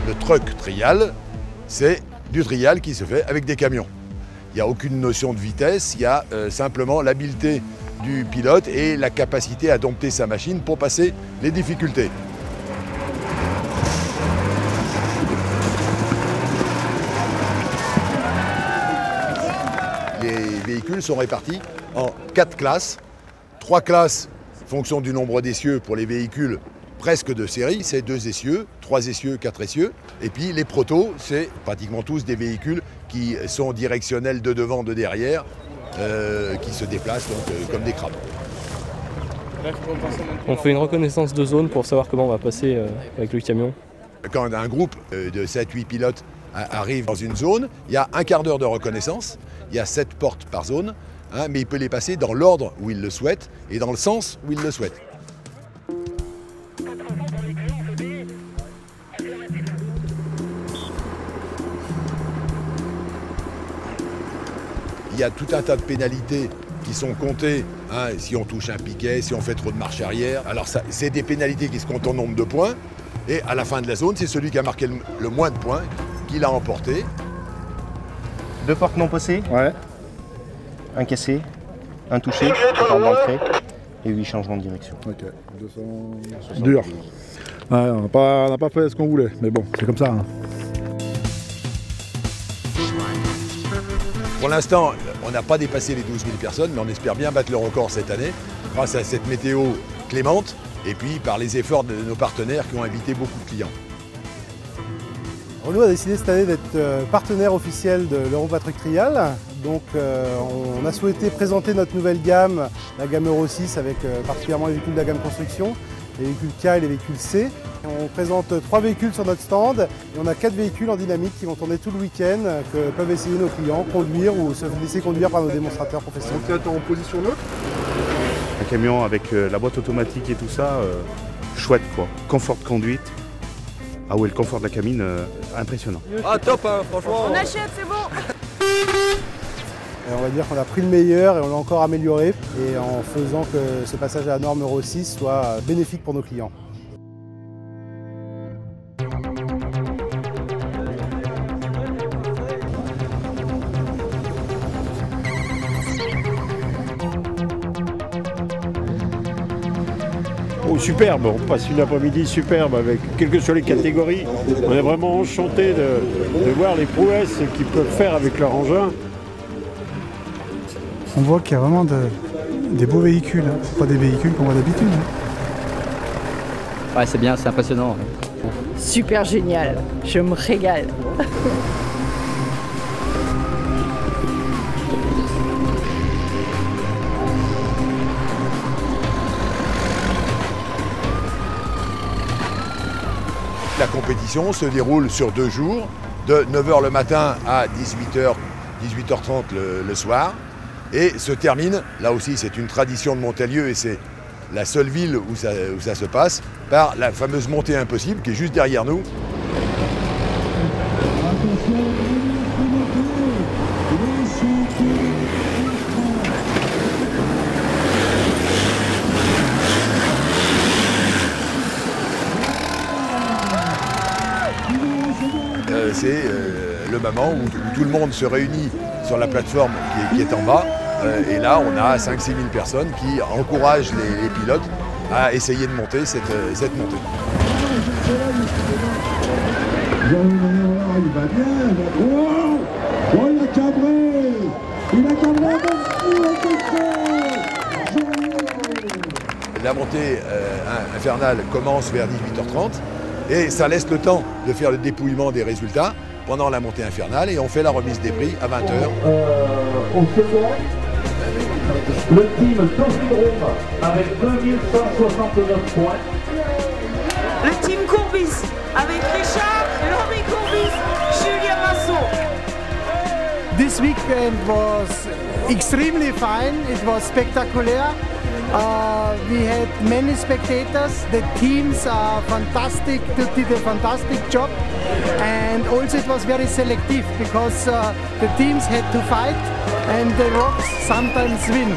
Le truck trial, c'est du trial qui se fait avec des camions. Il n'y a aucune notion de vitesse, il y a simplement l'habileté du pilote et la capacité à dompter sa machine pour passer les difficultés. Les véhicules sont répartis en 4 classes. 3 classes, fonction du nombre d'essieux pour les véhicules presque de série, c'est 2 essieux, 3 essieux, 4 essieux. Et puis les protos, c'est pratiquement tous des véhicules qui sont directionnels de devant, de derrière, qui se déplacent donc, comme des crabes. On fait une reconnaissance de zone pour savoir comment on va passer avec le camion. Quand un groupe de 7-8 pilotes arrive dans une zone, il y a un quart d'heure de reconnaissance, il y a 7 portes par zone, hein, mais il peut les passer dans l'ordre où il le souhaite et dans le sens où il le souhaite. Il y a tout un tas de pénalités qui sont comptées, hein, si on touche un piquet, si on fait trop de marche arrière. Alors c'est des pénalités qui se comptent en nombre de points. Et à la fin de la zone, c'est celui qui a marqué le moins de points qui l'a emporté. 2 portes non passées, ouais. Un cassé, un touché, porte d'entrée et 8 changements de direction. Ok, 200... Dur. Ouais, on n'a pas fait ce qu'on voulait, mais bon, c'est comme ça. Hein. Pour l'instant, on n'a pas dépassé les 12 000 personnes, mais on espère bien battre le record cette année, grâce à cette météo clémente, et puis par les efforts de nos partenaires qui ont invité beaucoup de clients. Renault a décidé cette année d'être partenaire officiel de l'Europa Truck Trial. Donc on a souhaité présenter notre nouvelle gamme, la gamme Euro 6, avec particulièrement les véhicules de la gamme construction, les véhicules K et les véhicules C. On présente 3 véhicules sur notre stand et on a 4 véhicules en dynamique qui vont tourner tout le week-end, que peuvent essayer nos clients, conduire ou se laisser conduire par nos démonstrateurs professionnels. Donc là, en position neutre. Un camion avec la boîte automatique et tout ça, chouette quoi. Confort de conduite. Ah ouais, le confort de la cabine, impressionnant. Ah top hein, franchement. On achète, c'est bon. Et on va dire qu'on a pris le meilleur et on l'a encore amélioré, et en faisant que ce passage à la norme Euro 6 soit bénéfique pour nos clients. Oh, superbe, on passe une après-midi superbe avec quelles que soient les catégories. On est vraiment enchanté de voir les prouesses qu'ils peuvent faire avec leur engin. On voit qu'il y a vraiment des beaux véhicules, hein. Pas des véhicules qu'on voit d'habitude. Hein. Ouais, c'est bien, c'est impressionnant. Super génial, je me régale. La compétition se déroule sur 2 jours, de 9h le matin à 18h30 le soir, et se termine, là aussi c'est une tradition de Montalieu et c'est la seule ville où ça se passe, par la fameuse montée impossible qui est juste derrière nous. C'est le moment où tout le monde se réunit sur la plateforme qui est en bas. Et là, on a 5 000 – 6 000 personnes qui encouragent les pilotes à essayer de monter cette montée. Il va bien, il va droit. Oh, il a cabré. Il a cabré. La montée infernale commence vers 18h30 et ça laisse le temps de faire le dépouillement des résultats pendant la montée infernale et on fait la remise des prix à 20h. On se voit. Le team Syndrome avec 2169 points. Le team Courbis avec Richard, Laurie Courbis, Julien Massot. This weekend was extremely fine. It was spectacular. We had many spectators. The teams are fantastic, did a fantastic job, and also it was very selective because the teams had to fight and the rocks sometimes win.